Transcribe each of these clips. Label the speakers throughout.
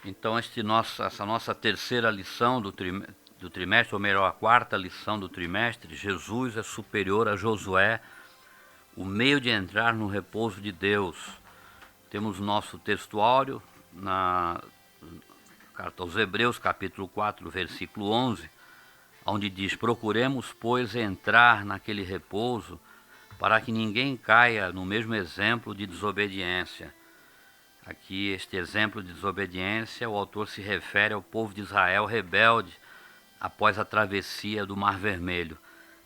Speaker 1: Então, essa nossa terceira lição do trimestre, ou melhor, a quarta lição do trimestre, Jesus é superior a Josué, o meio de entrar no repouso de Deus. Temos nosso textuário na carta aos Hebreus, capítulo 4, versículo 11, onde diz: procuremos, pois, entrar naquele repouso, para que ninguém caia no mesmo exemplo de desobediência. Aqui, este exemplo de desobediência, o autor se refere ao povo de Israel rebelde após a travessia do Mar Vermelho.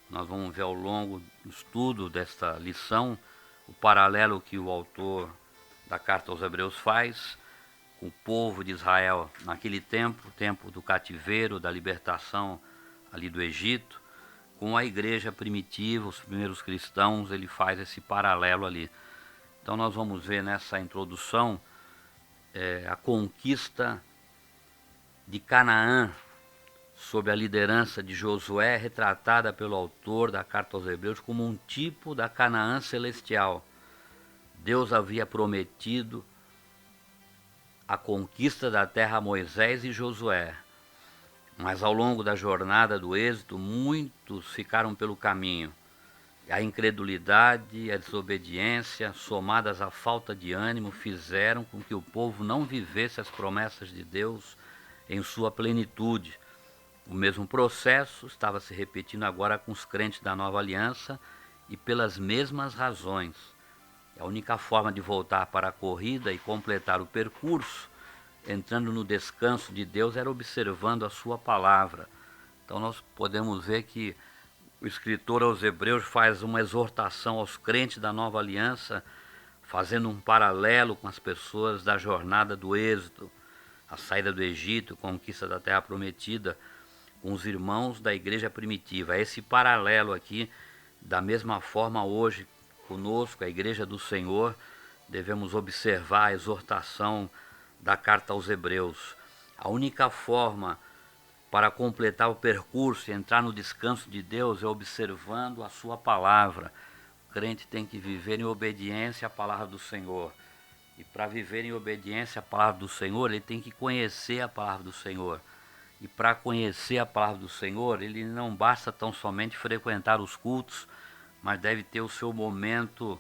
Speaker 1: Nós vamos ver ao longo do estudo desta lição o paralelo que o autor da carta aos Hebreus faz com o povo de Israel naquele tempo, o tempo do cativeiro, da libertação ali do Egito, com a igreja primitiva, os primeiros cristãos. Ele faz esse paralelo ali. Então nós vamos ver nessa introdução a conquista de Canaã sob a liderança de Josué, retratada pelo autor da carta aos Hebreus como um tipo da Canaã celestial. Deus havia prometido a conquista da terra a Moisés e Josué, mas ao longo da jornada do êxodo, muitos ficaram pelo caminho. A incredulidade e a desobediência, somadas à falta de ânimo, fizeram com que o povo não vivesse as promessas de Deus em sua plenitude. O mesmo processo estava se repetindo agora com os crentes da nova aliança e pelas mesmas razões. A única forma de voltar para a corrida e completar o percurso, entrando no descanso de Deus, era observando a sua palavra. Então nós podemos ver que o escritor aos Hebreus faz uma exortação aos crentes da nova aliança, fazendo um paralelo com as pessoas da jornada do êxodo, a saída do Egito, a conquista da terra prometida, com os irmãos da igreja primitiva. Esse paralelo aqui, da mesma forma hoje conosco, a igreja do Senhor, devemos observar a exortação da carta aos Hebreus. A única forma para completar o percurso e entrar no descanso de Deus é observando a sua palavra. O crente tem que viver em obediência à palavra do Senhor. E para viver em obediência à palavra do Senhor, ele tem que conhecer a palavra do Senhor. E para conhecer a palavra do Senhor, ele não basta tão somente frequentar os cultos, mas deve ter o seu momento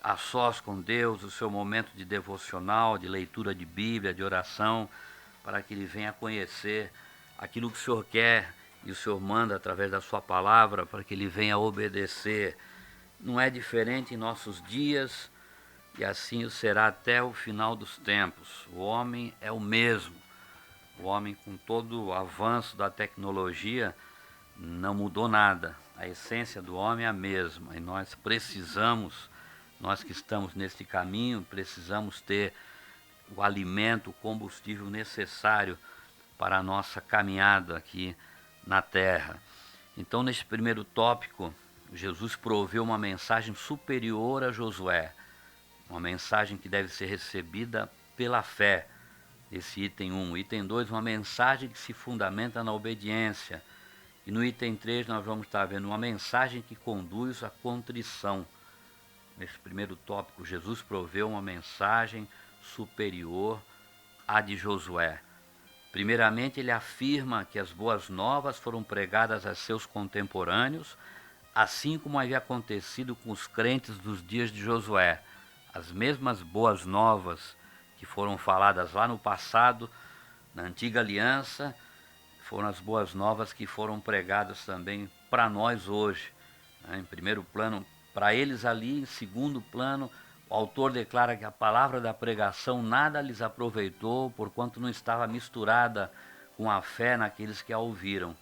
Speaker 1: a sós com Deus, o seu momento de devocional, de leitura de Bíblia, de oração, para que ele venha conhecer aquilo que o Senhor quer e o Senhor manda através da sua palavra, para que ele venha obedecer. Não é diferente em nossos dias, e assim o será até o final dos tempos. O homem é o mesmo. O homem, com todo o avanço da tecnologia, não mudou nada. A essência do homem é a mesma. E nós precisamos, nós que estamos neste caminho, precisamos ter o alimento, o combustível necessário para a nossa caminhada aqui na Terra. Então, neste primeiro tópico, Jesus proveu uma mensagem superior a Josué, uma mensagem que deve ser recebida pela fé. Esse item 1. Item 2, uma mensagem que se fundamenta na obediência. E no item 3 nós vamos estar vendo uma mensagem que conduz à contrição. Nesse primeiro tópico, Jesus proveu uma mensagem superior à de Josué. Primeiramente, ele afirma que as boas novas foram pregadas a seus contemporâneos, assim como havia acontecido com os crentes dos dias de Josué. As mesmas boas novas que foram faladas lá no passado, na antiga aliança, foram as boas novas que foram pregadas também para nós hoje. Em primeiro plano, para eles ali; em segundo plano, o autor declara que a palavra da pregação nada lhes aproveitou, porquanto não estava misturada com a fé naqueles que a ouviram.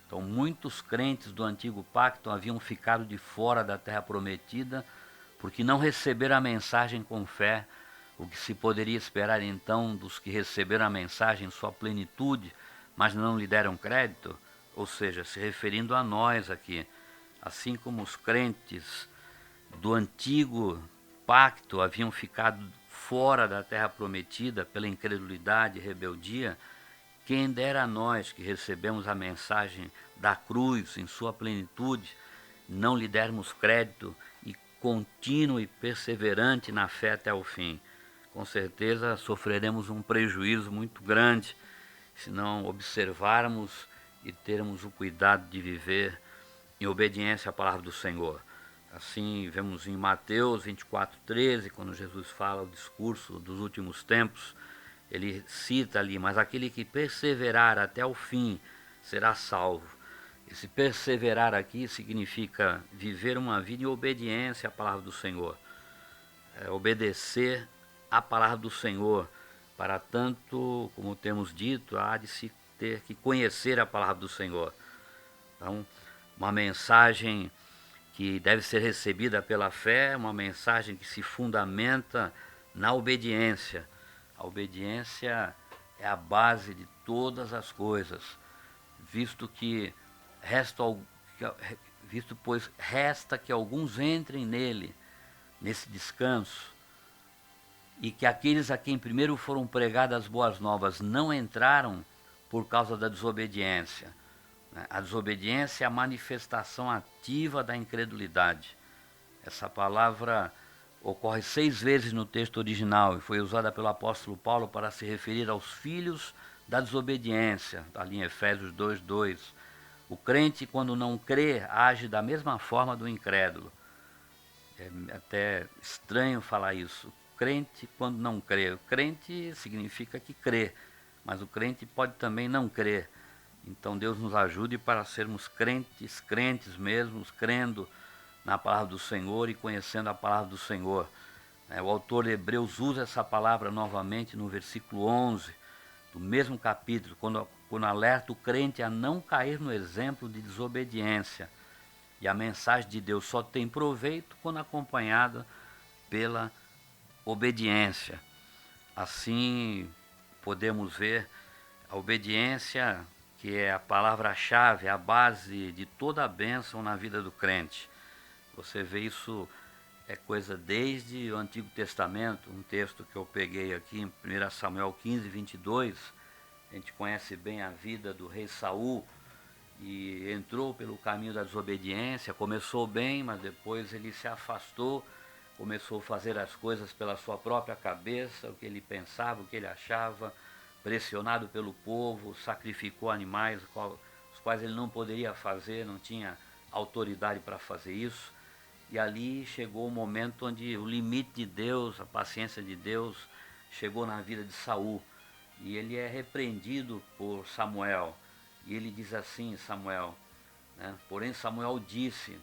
Speaker 1: Então, muitos crentes do antigo pacto haviam ficado de fora da terra prometida, porque não receberam a mensagem com fé. O que se poderia esperar então dos que receberam a mensagem em sua plenitude, mas não lhe deram crédito? Ou seja, se referindo a nós aqui, assim como os crentes do antigo pacto haviam ficado fora da terra prometida pela incredulidade e rebeldia, quem dera a nós que recebemos a mensagem da cruz em sua plenitude, não lhe dermos crédito e contínuo e perseverante na fé até o fim. com certeza sofreremos um prejuízo muito grande se não observarmos e termos o cuidado de viver em obediência à palavra do Senhor. Assim, vemos em Mateus 24:13, quando Jesus fala o discurso dos últimos tempos, ele cita ali: mas aquele que perseverar até o fim será salvo. Esse perseverar aqui significa viver uma vida em obediência à palavra do Senhor. Obedecer à palavra do Senhor. Para tanto, como temos dito, há de se ter que conhecer a palavra do Senhor. Então, uma mensagem que deve ser recebida pela fé, uma mensagem que se fundamenta na obediência. A obediência é a base de todas as coisas, visto pois resta que alguns entrem nele, nesse descanso, e que aqueles a quem primeiro foram pregadas as boas novas não entraram por causa da desobediência. A desobediência é a manifestação ativa da incredulidade. Essa palavra ocorre 6 vezes no texto original e foi usada pelo apóstolo Paulo para se referir aos filhos da desobediência, ali em Efésios 2:2. O crente, quando não crê, age da mesma forma do incrédulo. É até estranho falar isso. O crente, quando não crê, o crente significa que crê, mas o crente pode também não crer. Então Deus nos ajude para sermos crentes mesmos, crendo na palavra do Senhor e conhecendo a palavra do Senhor. O autor de Hebreus usa essa palavra novamente no versículo 11 do mesmo capítulo, quando alerta o crente a não cair no exemplo de desobediência. E a mensagem de Deus só tem proveito quando acompanhada pela obediência. Assim, podemos ver a obediência, que é a palavra-chave, a base de toda a bênção na vida do crente. Você vê isso, é coisa desde o Antigo Testamento, um texto que eu peguei aqui em 1 Samuel 15:22. A gente conhece bem a vida do rei Saul, e entrou pelo caminho da desobediência, começou bem, mas depois ele se afastou, começou a fazer as coisas pela sua própria cabeça, o que ele pensava, o que ele achava, pressionado pelo povo, sacrificou animais, os quais ele não poderia fazer, não tinha autoridade para fazer isso. E ali chegou o momento onde o limite de Deus, a paciência de Deus, chegou na vida de Saul. E ele é repreendido por Samuel. E ele diz assim, Samuel, porém Samuel disse,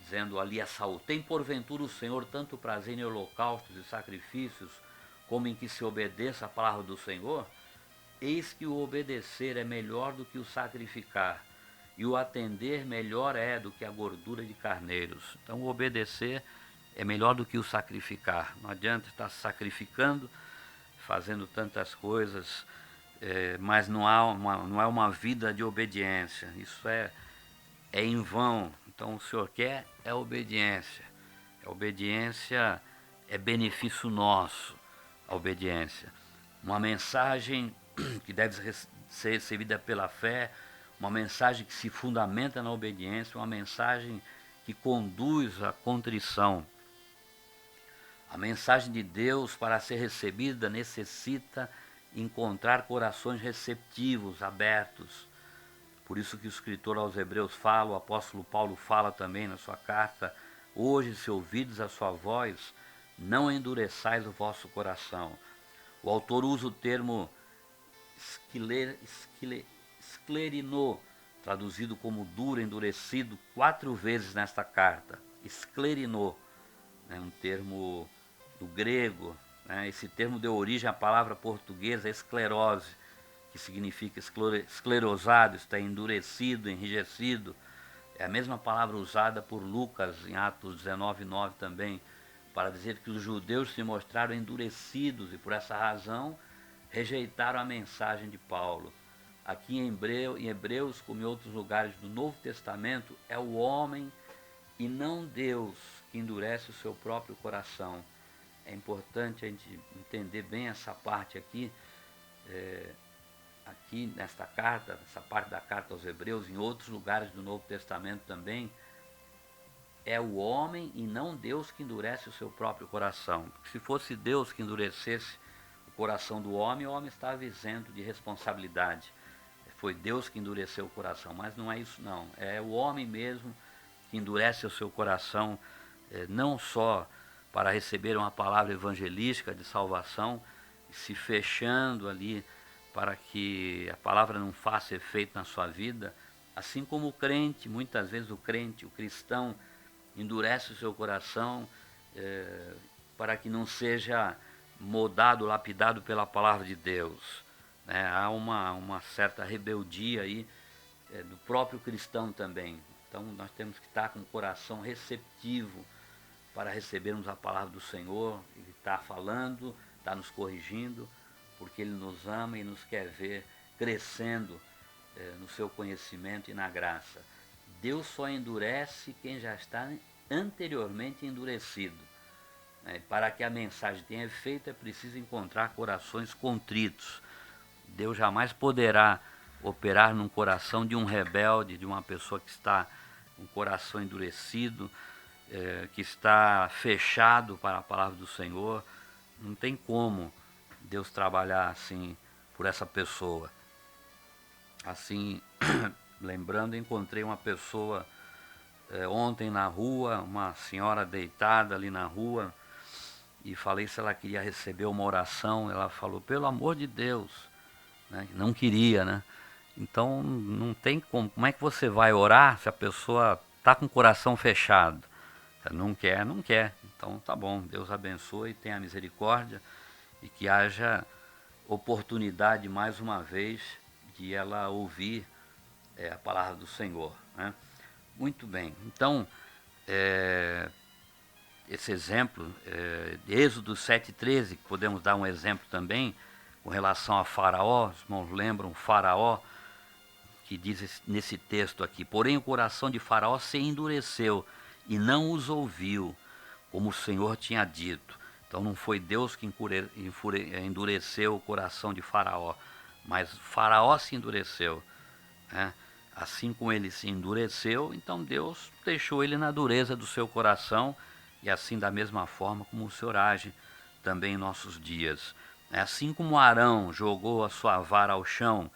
Speaker 1: dizendo ali a Saul: tem porventura o Senhor tanto prazer em holocaustos e sacrifícios, como em que se obedeça a palavra do Senhor? Eis que o obedecer é melhor do que o sacrificar, e o atender melhor é do que a gordura de carneiros. Então o obedecer é melhor do que o sacrificar. Não adianta estar sacrificando, fazendo tantas coisas, mas não é uma vida de obediência. Isso é em vão. Então o Senhor quer é obediência. A obediência é benefício nosso. A obediência. Uma mensagem que deve ser recebida pela fé, uma mensagem que se fundamenta na obediência, uma mensagem que conduz à contrição. A mensagem de Deus, para ser recebida, necessita encontrar corações receptivos, abertos. Por isso que o escritor aos Hebreus fala, o apóstolo Paulo fala também na sua carta: hoje, se ouvides a sua voz, não endureçais o vosso coração. O autor usa o termo esclerinou, traduzido como duro, endurecido, 4 vezes nesta carta. Esclerinou, um termo do grego. Esse termo deu origem à palavra portuguesa esclerose, que significa esclerosado, está endurecido, enrijecido. É a mesma palavra usada por Lucas em Atos 19:9 também, para dizer que os judeus se mostraram endurecidos e por essa razão rejeitaram a mensagem de Paulo. Aqui em Hebreus, como em outros lugares do Novo Testamento, é o homem e não Deus que endurece o seu próprio coração. É importante a gente entender bem essa parte aqui, aqui nesta carta, essa parte da carta aos Hebreus, em outros lugares do Novo Testamento também. é o homem e não Deus que endurece o seu próprio coração. Porque se fosse Deus que endurecesse o coração do homem, o homem estava isento de responsabilidade. Foi Deus que endureceu o coração, mas não é isso não. É o homem mesmo que endurece o seu coração, não só para receber uma palavra evangelística de salvação, se fechando ali para que a palavra não faça efeito na sua vida, assim como o crente, muitas vezes o crente, o cristão, endurece o seu coração para que não seja moldado, lapidado pela palavra de Deus. Há uma certa rebeldia aí do próprio cristão também. Então nós temos que estar com o coração receptivo para recebermos a palavra do Senhor. Ele está falando, está nos corrigindo, porque Ele nos ama e nos quer ver crescendo no seu conhecimento e na graça. Deus só endurece quem já está anteriormente endurecido. Para que a mensagem tenha efeito, é preciso encontrar corações contritos. Deus jamais poderá operar num coração de um rebelde, de uma pessoa que está com o coração endurecido, que está fechado para a palavra do Senhor. Não tem como Deus trabalhar assim por essa pessoa. Assim, lembrando, encontrei uma pessoa ontem na rua, uma senhora deitada ali na rua, e falei se ela queria receber uma oração. Ela falou, pelo amor de Deus, né? Não queria, né? Então não tem como é que você vai orar se a pessoa está com o coração fechado? Não quer, não quer. Então tá bom, Deus abençoe, tenha misericórdia e que haja oportunidade mais uma vez de ela ouvir a palavra do Senhor, né? Muito bem, então esse exemplo, Êxodo 7,13, que podemos dar um exemplo também com relação a Faraó. Os irmãos lembram Faraó, que diz nesse texto aqui, porém o coração de Faraó se endureceu e não os ouviu, como o Senhor tinha dito. Então não foi Deus que endureceu o coração de Faraó, mas Faraó se endureceu, né? Assim como ele se endureceu, então Deus deixou ele na dureza do seu coração, e assim da mesma forma como o Senhor age também em nossos dias. Assim como Arão jogou a sua vara ao chão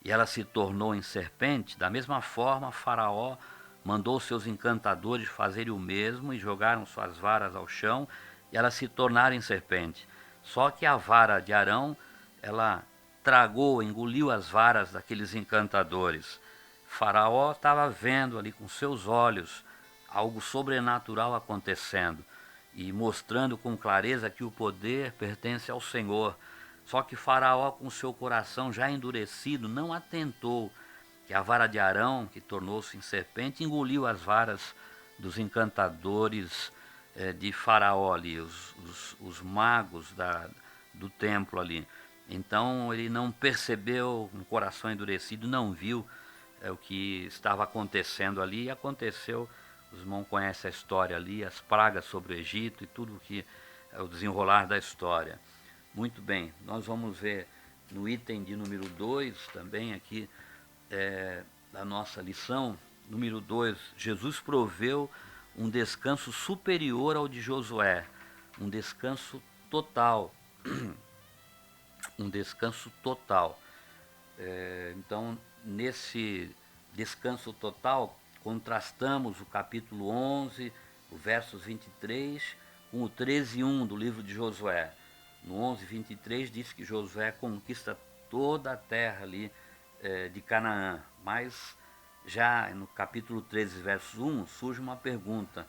Speaker 1: e ela se tornou em serpente, da mesma forma Faraó mandou seus encantadores fazerem o mesmo e jogaram suas varas ao chão e elas se tornaram em serpente. Só que a vara de Arão, ela tragou, engoliu as varas daqueles encantadores. Faraó estava vendo ali com seus olhos algo sobrenatural acontecendo e mostrando com clareza que o poder pertence ao Senhor. Só que Faraó, com seu coração já endurecido, não atentou que a vara de Arão, que tornou-se em serpente, engoliu as varas dos encantadores de Faraó ali, os magos do templo ali. Então ele não percebeu, um coração endurecido, não viu o que estava acontecendo ali, e aconteceu. Os irmãos conhecem a história ali, as pragas sobre o Egito e tudo que é o desenrolar da história. Muito bem, nós vamos ver no item de número 2 também aqui da nossa lição, número 2, Jesus proveu um descanso superior ao de Josué, um descanso total, um descanso total. Então, nesse descanso total, contrastamos o capítulo 11, o versos 23, com o 13:1 do livro de Josué. No 11:23 diz que Josué conquista toda a terra ali de Canaã, mas já no capítulo 13, verso 1, surge uma pergunta,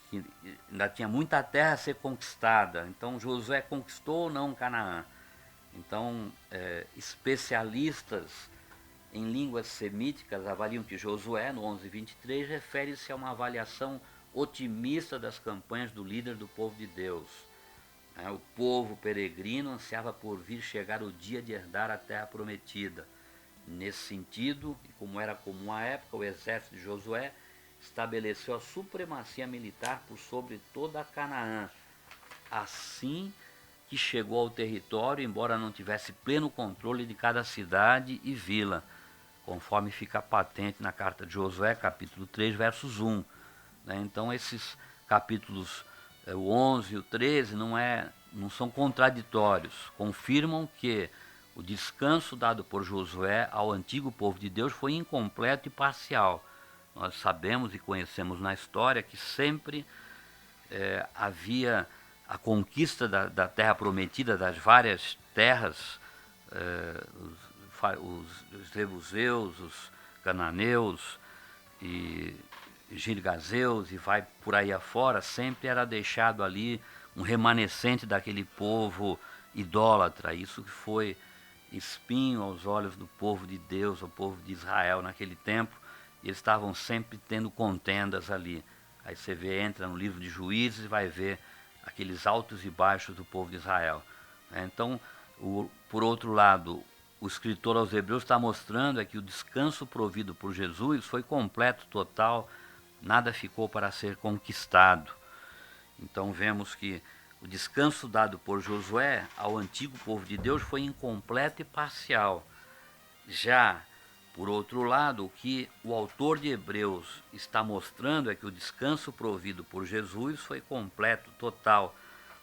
Speaker 1: que ainda tinha muita terra a ser conquistada. Então Josué conquistou ou não Canaã? Então especialistas em línguas semíticas avaliam que Josué, no 11:23, refere-se a uma avaliação otimista das campanhas do líder do povo de Deus. O povo peregrino ansiava por vir chegar o dia de herdar a terra prometida. Nesse sentido, e como era comum à época, o exército de Josué estabeleceu a supremacia militar por sobre toda a Canaã. Assim que chegou ao território, embora não tivesse pleno controle de cada cidade e vila, conforme fica patente na carta de Josué, capítulo 3, versos 1. né? Então esses capítulos, o 11 e o 13, não são contraditórios, confirmam que o descanso dado por Josué ao antigo povo de Deus foi incompleto e parcial. Nós sabemos e conhecemos na história que sempre havia a conquista da terra prometida, das várias terras, os jebuseus, os cananeus e girgazeus, e vai por aí afora, sempre era deixado ali um remanescente daquele povo idólatra. Isso que foi espinho aos olhos do povo de Deus, o povo de Israel naquele tempo, e eles estavam sempre tendo contendas ali. Aí você entra no livro de Juízes e vai ver aqueles altos e baixos do povo de Israel. Então, por outro lado, o escritor aos Hebreus está mostrando que o descanso provido por Jesus foi completo, total, nada ficou para ser conquistado. Então vemos que o descanso dado por Josué ao antigo povo de Deus foi incompleto e parcial. Já, por outro lado, o que o autor de Hebreus está mostrando é que o descanso provido por Jesus foi completo, total.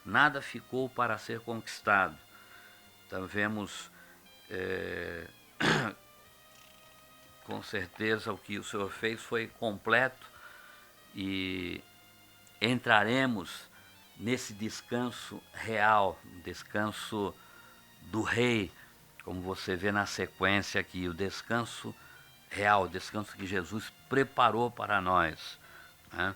Speaker 1: Nada ficou para ser conquistado. Então vemos, com certeza, o que o Senhor fez foi completo, e entraremos nesse descanso real, descanso do Rei, como você vê na sequência aqui, o descanso real, o descanso que Jesus preparou para nós, né?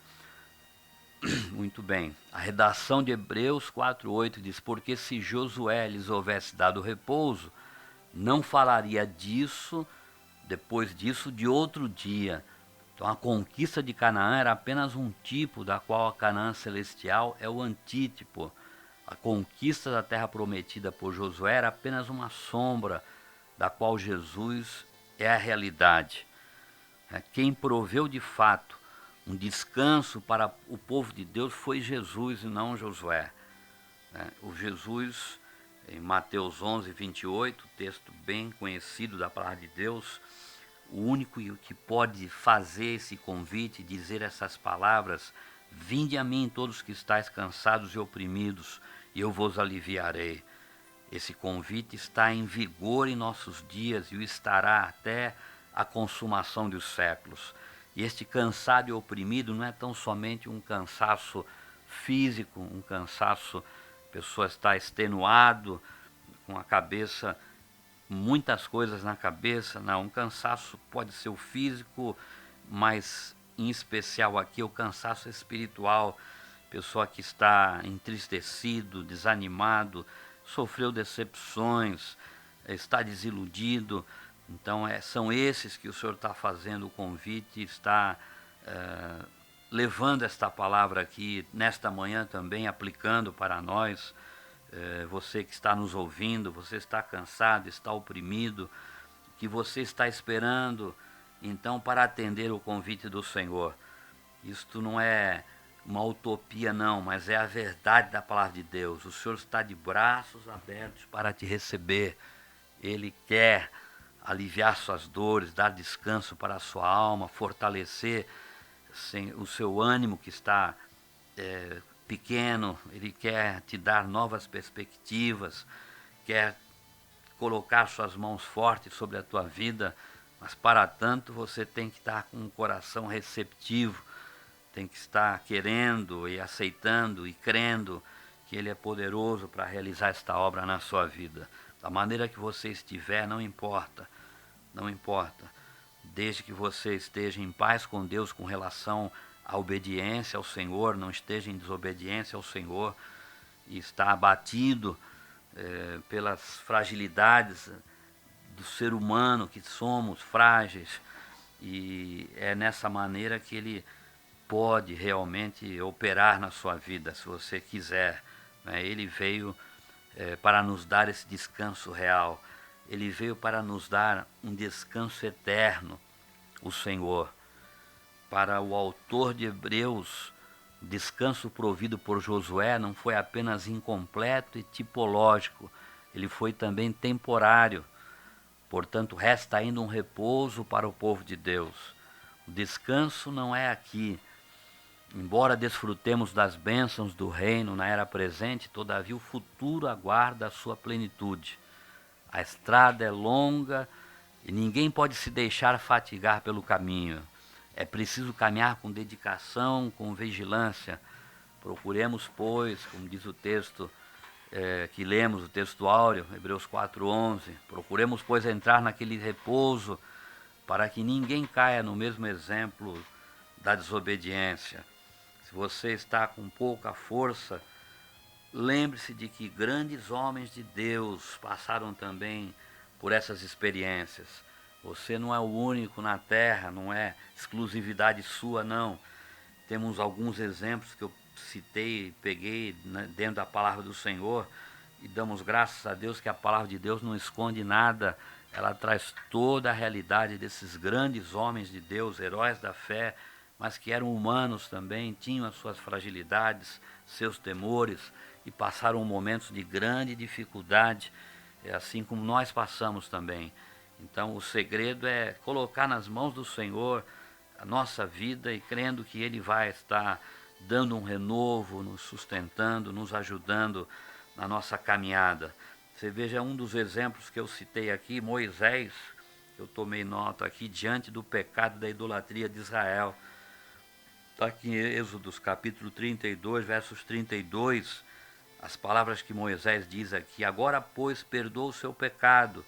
Speaker 1: Muito bem, a redação de Hebreus 4:8 diz: porque se Josué lhes houvesse dado repouso, não falaria disso, depois disso, de outro dia. Então a conquista de Canaã era apenas um tipo, da qual a Canaã celestial é o antítipo. A conquista da terra prometida por Josué era apenas uma sombra, da qual Jesus é a realidade. Quem proveu de fato um descanso para o povo de Deus foi Jesus e não Josué. O Jesus, em Mateus 11:28, texto bem conhecido da palavra de Deus, o único que pode fazer esse convite, dizer essas palavras: vinde a mim todos que estáis cansados e oprimidos, e eu vos aliviarei. Esse convite está em vigor em nossos dias e o estará até a consumação dos séculos. E este cansado e oprimido não é tão somente um cansaço físico, um cansaço, a pessoa está extenuado, com a cabeça, muitas coisas na cabeça. Não, um cansaço pode ser o físico, mas em especial aqui o cansaço espiritual, pessoa que está entristecido, desanimado, sofreu decepções, está desiludido. Então são esses que o Senhor está fazendo o convite, está levando esta palavra aqui nesta manhã também, aplicando para nós. Você que está nos ouvindo, você está cansado, está oprimido, que você está esperando então para atender o convite do Senhor. Isto não é uma utopia não, mas é a verdade da palavra de Deus. O Senhor está de braços abertos para te receber. Ele quer aliviar suas dores, dar descanso para a sua alma, fortalecer o seu ânimo que está pequeno. Ele quer te dar novas perspectivas, quer colocar suas mãos fortes sobre a tua vida, mas para tanto você tem que estar com um coração receptivo, tem que estar querendo e aceitando e crendo que Ele é poderoso para realizar esta obra na sua vida. Da maneira que você estiver, não importa, não importa, desde que você esteja em paz com Deus com relação à obediência ao Senhor, não esteja em desobediência ao Senhor e está abatido pelas fragilidades do ser humano, que somos frágeis, e é nessa maneira que Ele pode realmente operar na sua vida, se você quiser. Ele veio para nos dar esse descanso real. Ele veio para nos dar um descanso eterno, o Senhor. Para o autor de Hebreus, o descanso provido por Josué não foi apenas incompleto e tipológico, ele foi também temporário. Portanto, resta ainda um repouso para o povo de Deus. O descanso não é aqui. Embora desfrutemos das bênçãos do reino na era presente, todavia o futuro aguarda a sua plenitude. A estrada é longa e ninguém pode se deixar fatigar pelo caminho. É preciso caminhar com dedicação, com vigilância. Procuremos, pois, como diz o texto que lemos, o texto áureo, Hebreus 4:11, procuremos, pois, entrar naquele repouso para que ninguém caia no mesmo exemplo da desobediência. Se você está com pouca força, lembre-se de que grandes homens de Deus passaram também por essas experiências. Você não é o único na terra, não é exclusividade sua, não. Temos alguns exemplos que eu citei, peguei dentro da palavra do Senhor, e damos graças a Deus que a palavra de Deus não esconde nada, ela traz toda a realidade desses grandes homens de Deus, heróis da fé, mas que eram humanos também, tinham as suas fragilidades, seus temores, e passaram momentos de grande dificuldade, assim como nós passamos também. Então o segredo é colocar nas mãos do Senhor a nossa vida e crendo que Ele vai estar dando um renovo, nos sustentando, nos ajudando na nossa caminhada. Você veja um dos exemplos que eu citei aqui, Moisés, eu tomei nota aqui, diante do pecado da idolatria de Israel. Está aqui em Êxodo, capítulo 32, versos 32, as palavras que Moisés diz aqui: agora, pois, perdoa o seu pecado,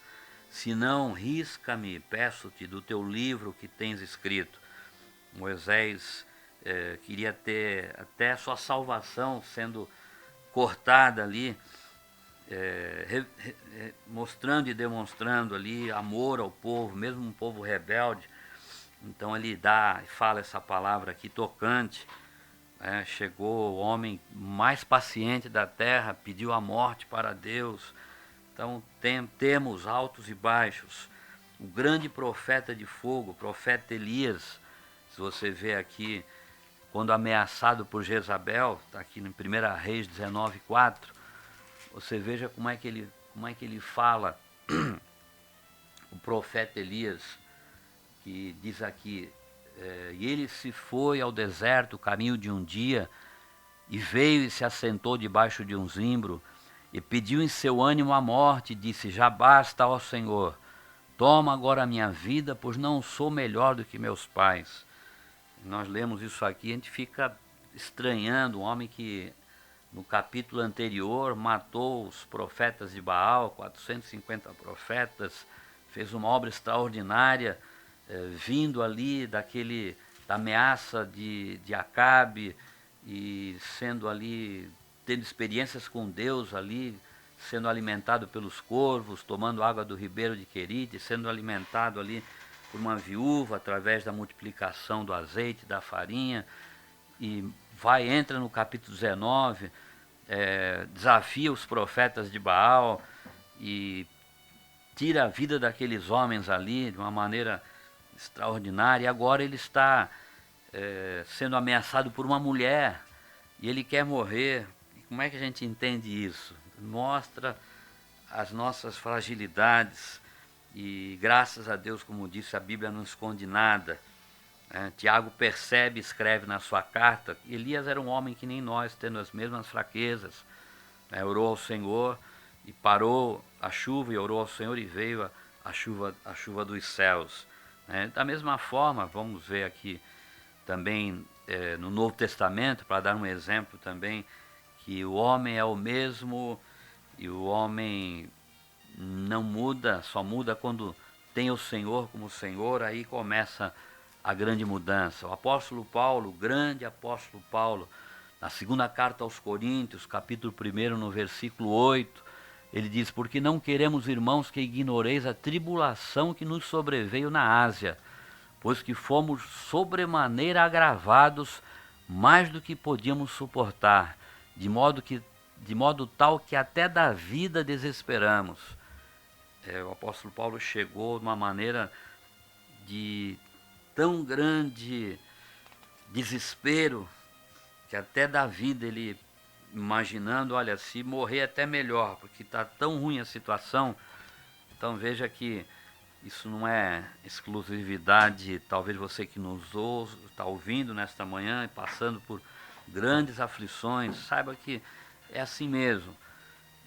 Speaker 1: se não, risca-me, peço-te, do teu livro que tens escrito. Moisés queria ter até sua salvação sendo cortada ali, mostrando e demonstrando ali amor ao povo, mesmo um povo rebelde. Então ele fala essa palavra aqui tocante. Chegou o homem mais paciente da terra, pediu a morte para Deus. Então temos altos e baixos. O grande profeta de fogo, o profeta Elias, se você vê aqui, quando ameaçado por Jezabel, está aqui em 1 Reis 19:4, você veja como é que ele fala, o profeta Elias, que diz aqui, e ele se foi ao deserto, caminho de um dia, e veio e se assentou debaixo de um zimbro, e pediu em seu ânimo a morte, e disse: já basta, ó Senhor, toma agora a minha vida, pois não sou melhor do que meus pais. Nós lemos isso aqui, a gente fica estranhando, um homem que no capítulo anterior matou os profetas de Baal, 450 profetas, fez uma obra extraordinária, vindo ali da ameaça de Acabe, e sendo ali, tendo experiências com Deus ali, sendo alimentado pelos corvos, tomando água do ribeiro de Querite, sendo alimentado ali por uma viúva através da multiplicação do azeite, da farinha, e entra no capítulo 19, desafia os profetas de Baal e tira a vida daqueles homens ali de uma maneira extraordinária. E agora ele está sendo ameaçado por uma mulher e ele quer morrer. E como é que a gente entende isso? Mostra as nossas fragilidades e, graças a Deus, como disse, a Bíblia não esconde nada. Tiago percebe, escreve na sua carta, que Elias era um homem que nem nós, tendo as mesmas fraquezas. Orou ao Senhor e parou a chuva, e orou ao Senhor e veio a chuva dos céus. Da mesma forma, vamos ver aqui também no Novo Testamento, para dar um exemplo também, que o homem é o mesmo e o homem não muda, só muda quando tem o Senhor como Senhor, aí começa a grande mudança. O apóstolo Paulo, o grande apóstolo Paulo, na segunda carta aos Coríntios, capítulo 1, no versículo 8, ele diz: porque não queremos, irmãos, que ignoreis a tribulação que nos sobreveio na Ásia, pois que fomos sobremaneira agravados mais do que podíamos suportar, de modo tal que até da vida desesperamos. O apóstolo Paulo chegou de uma maneira de tão grande desespero, que até da vida ele imaginando, olha, se morrer até melhor, porque está tão ruim a situação. Então veja que Isso não é exclusividade, talvez você que nos ouve, está ouvindo nesta manhã e passando por grandes aflições, saiba que é assim mesmo.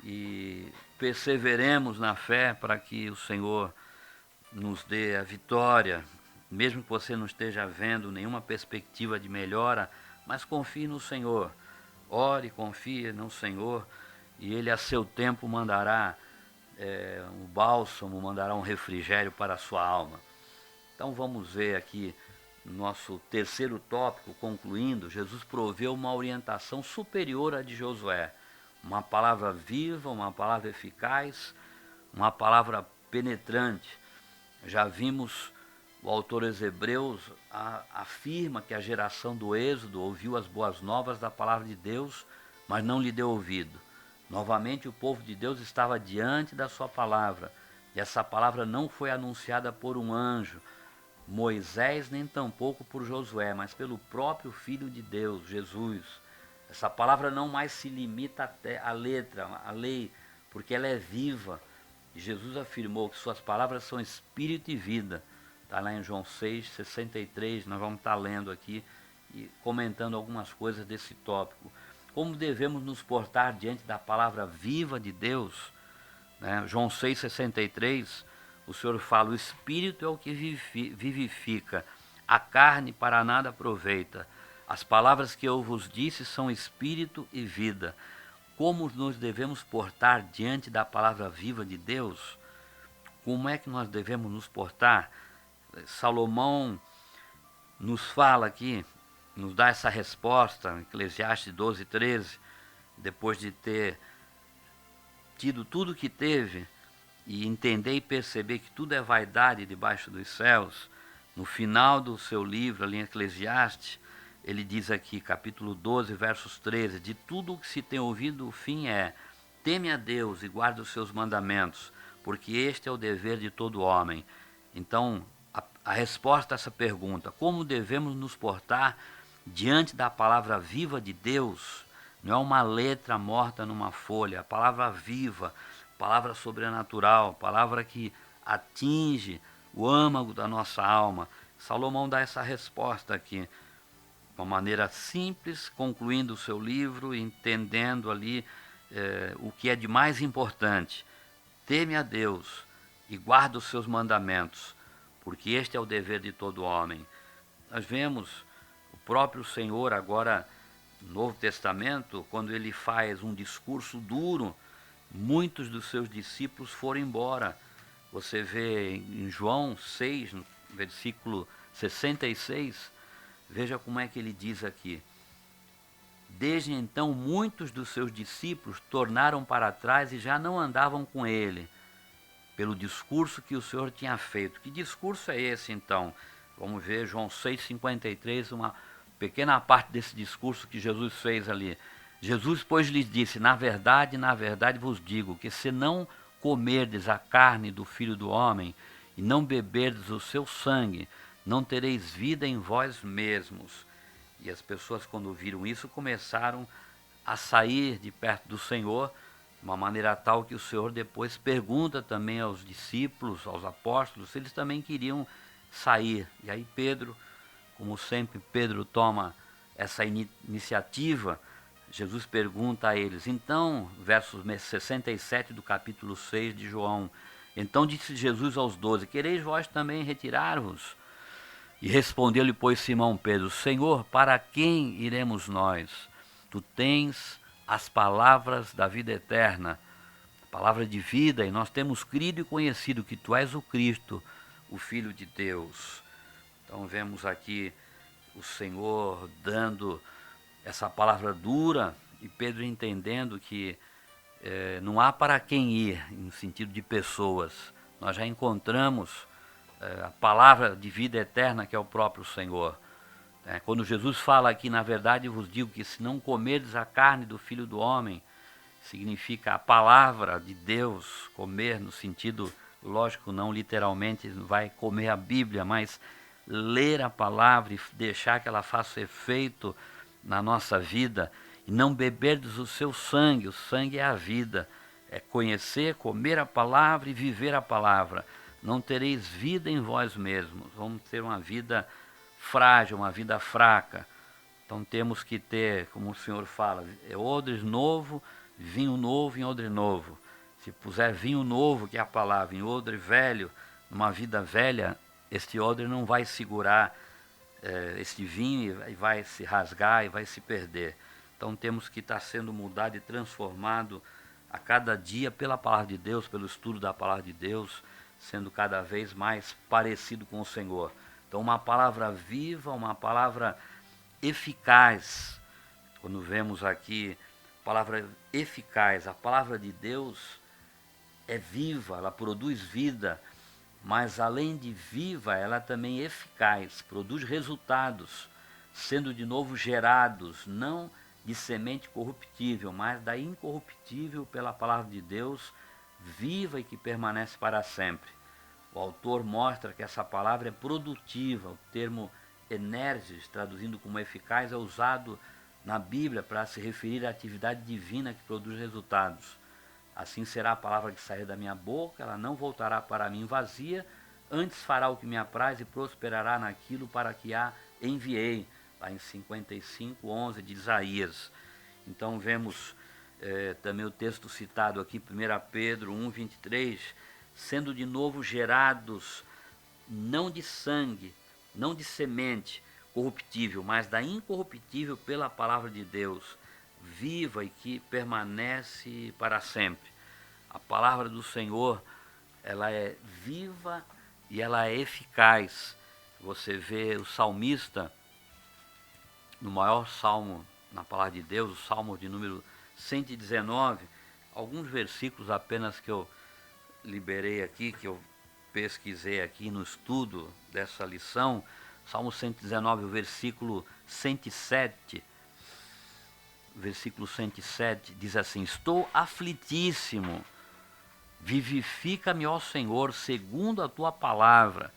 Speaker 1: E perseveremos na fé para que o Senhor nos dê a vitória, mesmo que você não esteja vendo nenhuma perspectiva de melhora, mas confie no Senhor. Ore, confie no Senhor, e Ele a seu tempo mandará um bálsamo, mandará um refrigério para a sua alma. Então vamos ver aqui nosso terceiro tópico, concluindo. Jesus proveu uma orientação superior à de Josué, uma palavra viva, uma palavra eficaz, uma palavra penetrante. Já vimos, o autor aos Hebreus afirma que a geração do Êxodo ouviu as boas novas da palavra de Deus, mas não lhe deu ouvido. Novamente o povo de Deus estava diante da sua palavra, e essa palavra não foi anunciada por um anjo, Moisés, nem tampouco por Josué, mas pelo próprio Filho de Deus, Jesus. Essa palavra não mais se limita à letra, à lei, porque ela é viva. E Jesus afirmou que suas palavras são espírito e vida. Está lá em João 6,63, nós vamos estar lendo aqui e comentando algumas coisas desse tópico. Como devemos nos portar diante da palavra viva de Deus? Né? João 6,63, o Senhor fala, o Espírito é o que vivifica, a carne para nada aproveita. As palavras que eu vos disse são Espírito e vida. Como nos devemos portar diante da palavra viva de Deus? Como é que nós devemos nos portar? Salomão nos fala aqui, nos dá essa resposta, Eclesiastes 12:13, depois de ter tido tudo que teve e entender e perceber que tudo é vaidade debaixo dos céus. No final do seu livro, ali em Eclesiastes, ele diz aqui, capítulo 12, versos 13, de tudo o que se tem ouvido, o fim é, teme a Deus e guarda os seus mandamentos, porque este é o dever de todo homem. Então, a resposta a essa pergunta, como devemos nos portar diante da palavra viva de Deus, não é uma letra morta numa folha, a palavra viva, palavra sobrenatural, palavra que atinge o âmago da nossa alma. Salomão dá essa resposta aqui, de uma maneira simples, concluindo o seu livro, entendendo ali o que é de mais importante. Teme a Deus e guarda os seus mandamentos, porque este é o dever de todo homem. Nós vemos o próprio Senhor agora, no Novo Testamento, quando ele faz um discurso duro, muitos dos seus discípulos foram embora. Você vê em João 6, no versículo 66, veja como é que ele diz aqui. Desde então, muitos dos seus discípulos tornaram para trás e já não andavam com ele, pelo discurso que o Senhor tinha feito. Que discurso é esse, então? Vamos ver João 6,53, uma pequena parte desse discurso que Jesus fez ali. Jesus, pois, lhes disse, na verdade vos digo, que se não comerdes a carne do Filho do Homem e não beberdes o seu sangue, não tereis vida em vós mesmos. E as pessoas, quando viram isso, começaram a sair de perto do Senhor, de uma maneira tal que o Senhor depois pergunta também aos discípulos, aos apóstolos, se eles também queriam sair. E aí Pedro, como sempre Pedro toma essa iniciativa, Jesus pergunta a eles, então, versos 67 do capítulo 6 de João, então disse Jesus aos 12, quereis vós também retirar-vos? E respondeu-lhe, pois, Simão Pedro, Senhor, para quem iremos nós? Tu tens as palavras da vida eterna, palavra de vida, e nós temos crido e conhecido que tu és o Cristo, o Filho de Deus. Então vemos aqui o Senhor dando essa palavra dura e Pedro entendendo que não há para quem ir, no sentido de pessoas. Nós já encontramos a palavra de vida eterna que é o próprio Senhor. Quando Jesus fala aqui, na verdade vos digo que se não comerdes a carne do Filho do Homem, significa a palavra de Deus, comer no sentido, lógico, não literalmente vai comer a Bíblia, mas ler a palavra e deixar que ela faça efeito na nossa vida, e não beberdes o seu sangue é a vida, é conhecer, comer a palavra e viver a palavra. não tereis vida em vós mesmos. Vamos ter uma vida frágil, uma vida fraca. Então temos que ter, como o Senhor fala, odres novo, vinho novo em odre novo. Se puser vinho novo, que é a palavra, em odre velho, numa vida velha, este odre não vai segurar este vinho e vai se rasgar e vai se perder. Então temos que estar sendo mudado e transformado a cada dia pela palavra de Deus, pelo estudo da palavra de Deus, sendo cada vez mais parecido com o Senhor. Então uma palavra viva, uma palavra eficaz. Quando vemos aqui palavra eficaz, a palavra de Deus é viva, ela produz vida, mas além de viva, ela também é eficaz, produz resultados, sendo de novo gerados, não de semente corruptível, mas da incorruptível pela palavra de Deus, viva e que permanece para sempre. O autor mostra que essa palavra é produtiva, o termo energis, traduzindo como eficaz, é usado na Bíblia para se referir à atividade divina que produz resultados. Assim será a palavra que sair da minha boca, ela não voltará para mim vazia, antes fará o que me apraz e prosperará naquilo para que a enviei. Lá em 55:11 de Isaías. Então vemos também o texto citado aqui, 1 Pedro 1:23, sendo de novo gerados, não de sangue, não de semente corruptível, mas da incorruptível pela palavra de Deus, viva e que permanece para sempre. A palavra do Senhor, ela é viva e ela é eficaz. Você vê o salmista, no maior salmo na palavra de Deus, o salmo de número 119, alguns versículos apenas que eu liberei aqui, que eu pesquisei aqui no estudo dessa lição. Salmo 119, o versículo 107, diz assim: estou aflitíssimo, vivifica-me, ó Senhor, segundo a tua palavra.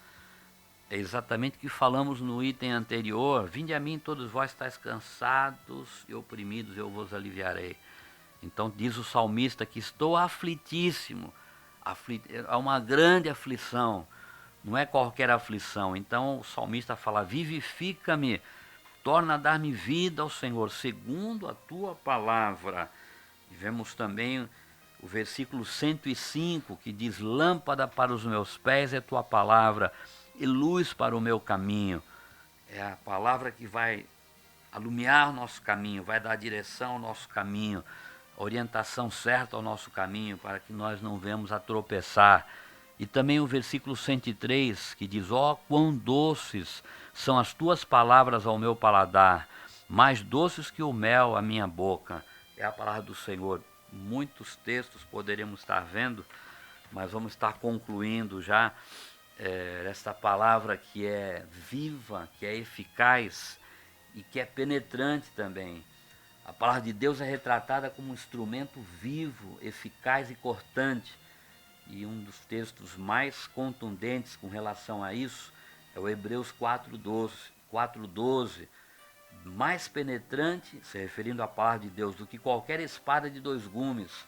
Speaker 1: É exatamente o que falamos no item anterior. Vinde a mim todos vós estáis cansados e oprimidos, eu vos aliviarei. Então diz o salmista que estou aflitíssimo. É uma grande aflição, não é qualquer aflição. Então o salmista fala: vivifica-me, torna a dar-me vida ao Senhor, segundo a tua palavra. E vemos também o versículo 105, que diz: lâmpada para os meus pés é tua palavra e luz para o meu caminho. É a palavra que vai alumiar o nosso caminho, vai dar direção ao nosso caminho, orientação certa ao nosso caminho, para que nós não venhamos a tropeçar. E também o versículo 103, que diz: ó, quão doces são as tuas palavras ao meu paladar, mais doces que o mel à minha boca. É a palavra do Senhor. Muitos textos poderemos estar vendo, mas vamos estar concluindo já esta palavra que é viva, que é eficaz e que é penetrante também. A palavra de Deus é retratada como um instrumento vivo, eficaz e cortante. E um dos textos mais contundentes com relação a isso é o Hebreus 4:12, mais penetrante, se referindo à palavra de Deus, do que qualquer espada de dois gumes,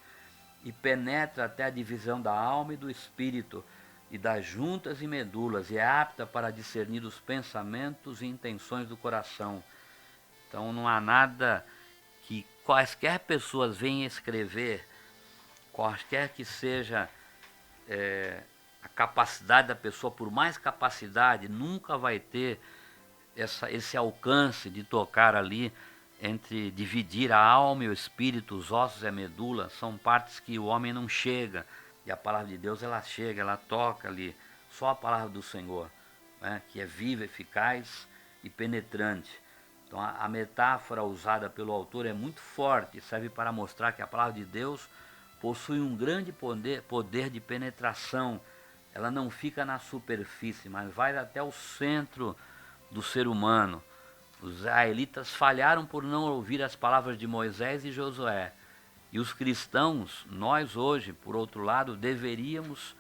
Speaker 1: e penetra até a divisão da alma e do espírito, e das juntas e medulas, e é apta para discernir os pensamentos e intenções do coração. Então não há nada que quaisquer pessoas venham escrever, quaisquer que seja a capacidade da pessoa, por mais capacidade, nunca vai ter esse alcance de tocar ali, entre dividir a alma e o espírito, os ossos e a medula. São partes que o homem não chega, e a palavra de Deus ela chega, ela toca ali. Só a palavra do Senhor, né, que é viva, eficaz e penetrante. Então a metáfora usada pelo autor é muito forte, serve para mostrar que a palavra de Deus possui um grande poder de penetração. Ela não fica na superfície, mas vai até o centro do ser humano. Os israelitas falharam por não ouvir as palavras de Moisés e Josué. E os cristãos, nós hoje, por outro lado, deveríamos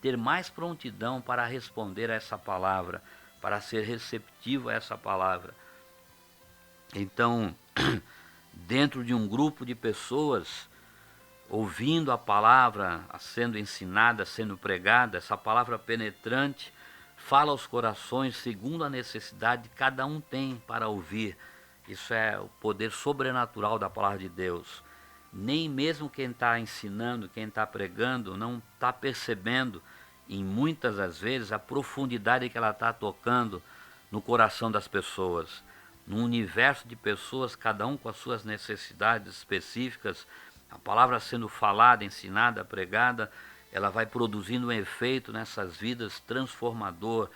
Speaker 1: ter mais prontidão para responder a essa palavra, para ser receptivo a essa palavra. Então, dentro de um grupo de pessoas, ouvindo a palavra, sendo ensinada, sendo pregada, essa palavra penetrante fala aos corações segundo a necessidade que cada um tem para ouvir. Isso é o poder sobrenatural da palavra de Deus. Nem mesmo quem está ensinando, quem está pregando, não está percebendo, em muitas das vezes, a profundidade que ela está tocando no coração das pessoas. Num universo de pessoas, cada um com as suas necessidades específicas, a palavra sendo falada, ensinada, pregada, ela vai produzindo um efeito nessas vidas transformador,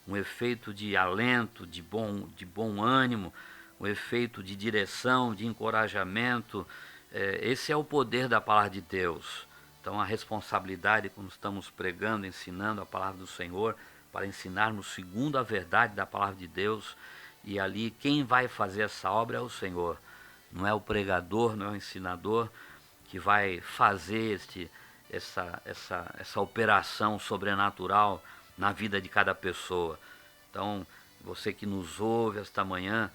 Speaker 1: um efeito de alento, de bom ânimo, um efeito de direção, de encorajamento. Esse é o poder da palavra de Deus. Então a responsabilidade quando estamos pregando, ensinando a palavra do Senhor, para ensinarmos segundo a verdade da palavra de Deus, e ali quem vai fazer essa obra é o Senhor. Não é o pregador, não é o ensinador que vai fazer essa operação sobrenatural na vida de cada pessoa. Então, você que nos ouve esta manhã,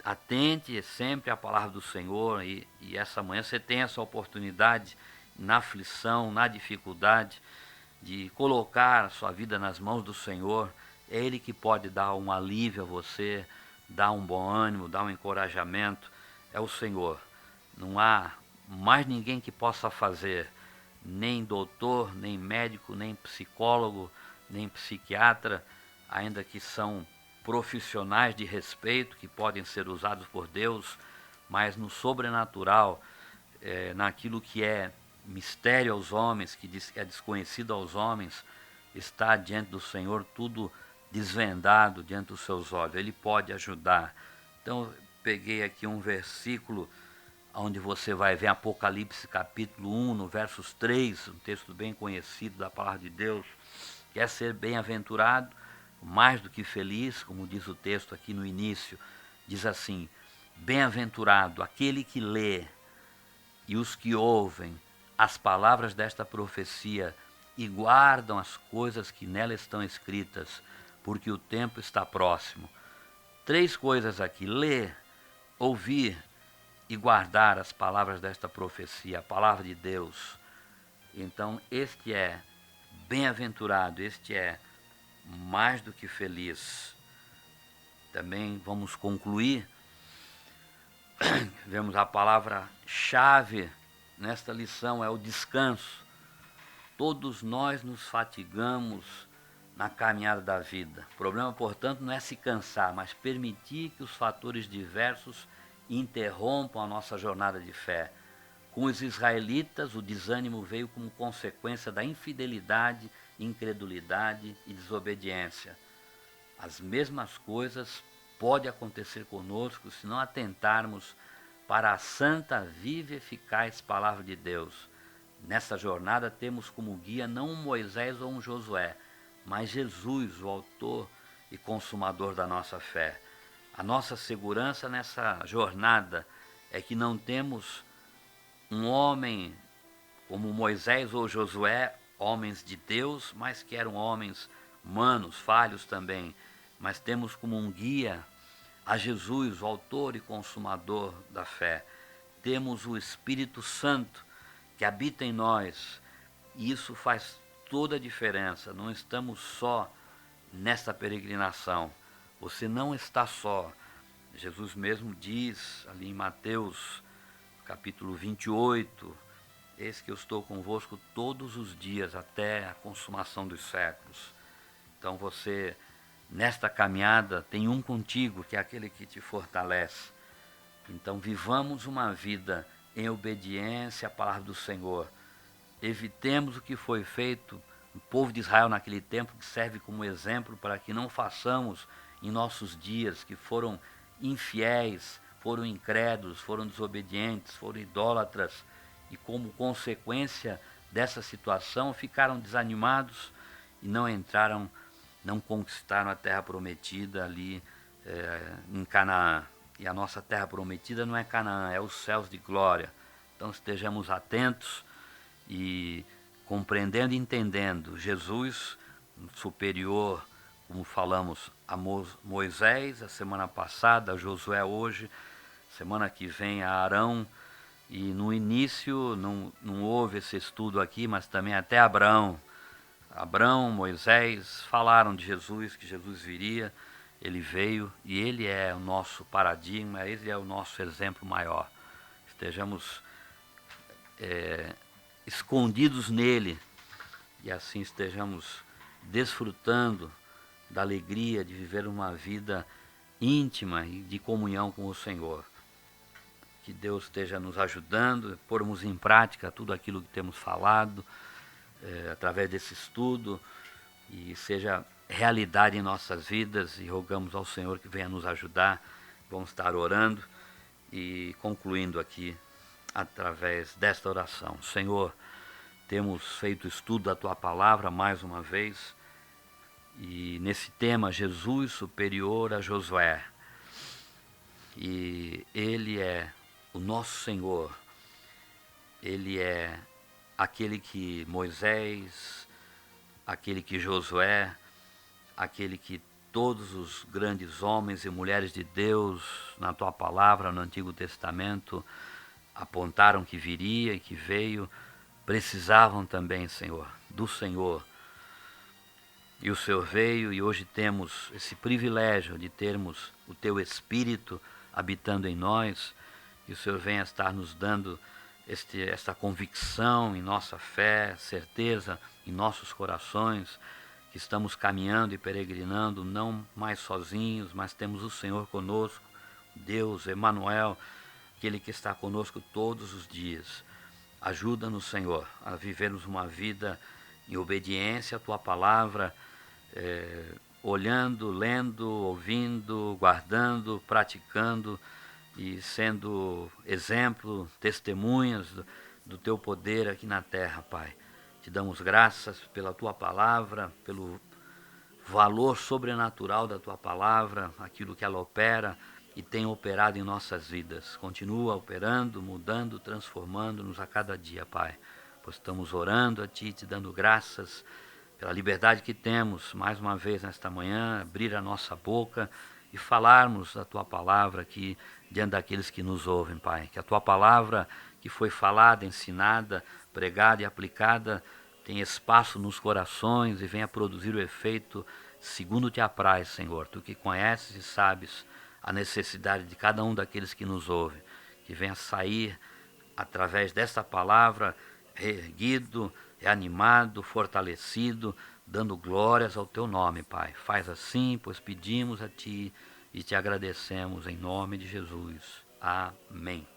Speaker 1: atente sempre à palavra do Senhor, e essa manhã você tem essa oportunidade na aflição, na dificuldade, de colocar a sua vida nas mãos do Senhor. É Ele que pode dar um alívio a você, dar um bom ânimo, dar um encorajamento. É o Senhor. Não há mais ninguém que possa fazer, nem doutor, nem médico, nem psicólogo, nem psiquiatra, ainda que são profissionais de respeito que podem ser usados por Deus, mas no sobrenatural, naquilo que é mistério aos homens, que é desconhecido aos homens, está diante do Senhor tudo desvendado diante dos seus olhos. Ele pode ajudar. Então, eu peguei aqui um versículo onde você vai ver Apocalipse capítulo 1, no versos 3, um texto bem conhecido da palavra de Deus, que é ser bem-aventurado, mais do que feliz, como diz o texto aqui no início, diz assim: bem-aventurado aquele que lê e os que ouvem as palavras desta profecia e guardam as coisas que nela estão escritas, porque o tempo está próximo. 3 coisas aqui: ler, ouvir e guardar as palavras desta profecia, a palavra de Deus. Então, este é bem-aventurado, este é mais do que feliz. Também vamos concluir. Vemos a palavra-chave nesta lição, é o descanso. Todos nós nos fatigamos na caminhada da vida. O problema, portanto, não é se cansar, mas permitir que os fatores diversos interrompam a nossa jornada de fé. Com os israelitas, o desânimo veio como consequência da infidelidade, incredulidade e desobediência. As mesmas coisas podem acontecer conosco se não atentarmos para a santa, viva e eficaz palavra de Deus. Nessa jornada temos como guia não um Moisés ou um Josué, mas Jesus, o autor e consumador da nossa fé. A nossa segurança nessa jornada é que não temos um homem como Moisés ou Josué, homens de Deus, mas que eram homens humanos, falhos também. Mas temos como um guia a Jesus, o autor e consumador da fé. Temos o Espírito Santo que habita em nós, e isso faz toda a diferença. Não estamos só nesta peregrinação. Você não está só. Jesus mesmo diz ali em Mateus capítulo 28, eis que eu estou convosco todos os dias até a consumação dos séculos. Então você, nesta caminhada, tem um contigo, que é aquele que te fortalece. Então vivamos uma vida em obediência à palavra do Senhor. Evitemos o que foi feito no povo de Israel naquele tempo, que serve como exemplo para que não façamos em nossos dias, que foram infiéis, foram incrédulos, foram desobedientes, foram idólatras, e como consequência dessa situação ficaram desanimados e não conquistaram a terra prometida ali em Canaã. E a nossa terra prometida não é Canaã, é os céus de glória. Então estejamos atentos e compreendendo e entendendo Jesus superior, como falamos, a Moisés a semana passada, a Josué hoje, semana que vem a Arão, E no início não houve esse estudo aqui, mas também até Abraão, Moisés falaram de Jesus, que Jesus viria, ele veio e ele é o nosso paradigma, ele é o nosso exemplo maior. Estejamos escondidos nele e assim estejamos desfrutando da alegria de viver uma vida íntima e de comunhão com o Senhor. Que Deus esteja nos ajudando, pormos em prática tudo aquilo que temos falado, através desse estudo, e seja realidade em nossas vidas, e rogamos ao Senhor que venha nos ajudar. Vamos estar orando e concluindo aqui através desta oração. Senhor, temos feito estudo da Tua Palavra mais uma vez, e nesse tema, Jesus superior a Josué, e Ele é o nosso Senhor, Ele é aquele que Moisés, aquele que Josué, aquele que todos os grandes homens e mulheres de Deus na Tua Palavra, no Antigo Testamento, apontaram que viria e que veio, precisavam também, Senhor, do Senhor. E o Senhor veio e hoje temos esse privilégio de termos o Teu Espírito habitando em nós, e o Senhor venha estar nos dando esta convicção em nossa fé, certeza em nossos corações, que estamos caminhando e peregrinando, não mais sozinhos, mas temos o Senhor conosco, Deus, Emanuel, aquele que está conosco todos os dias. Ajuda-nos, Senhor, a vivermos uma vida em obediência à Tua Palavra, olhando, lendo, ouvindo, guardando, praticando e sendo exemplo, testemunhas do Teu poder aqui na terra, Pai. Te damos graças pela Tua Palavra, pelo valor sobrenatural da Tua Palavra, aquilo que ela opera e tem operado em nossas vidas. Continua operando, mudando, transformando-nos a cada dia, Pai. Pois estamos orando a Ti, te dando graças pela liberdade que temos, mais uma vez nesta manhã, abrir a nossa boca e falarmos da Tua Palavra aqui diante daqueles que nos ouvem, Pai. Que a Tua Palavra que foi falada, ensinada, pregada e aplicada tenha espaço nos corações e venha produzir o efeito segundo Te apraz, Senhor. Tu que conheces e sabes a necessidade de cada um daqueles que nos ouvem. Que venha sair através desta palavra erguido, animado, fortalecido, dando glórias ao Teu nome, Pai. Faz assim, pois pedimos a Ti e Te agradecemos em nome de Jesus. Amém.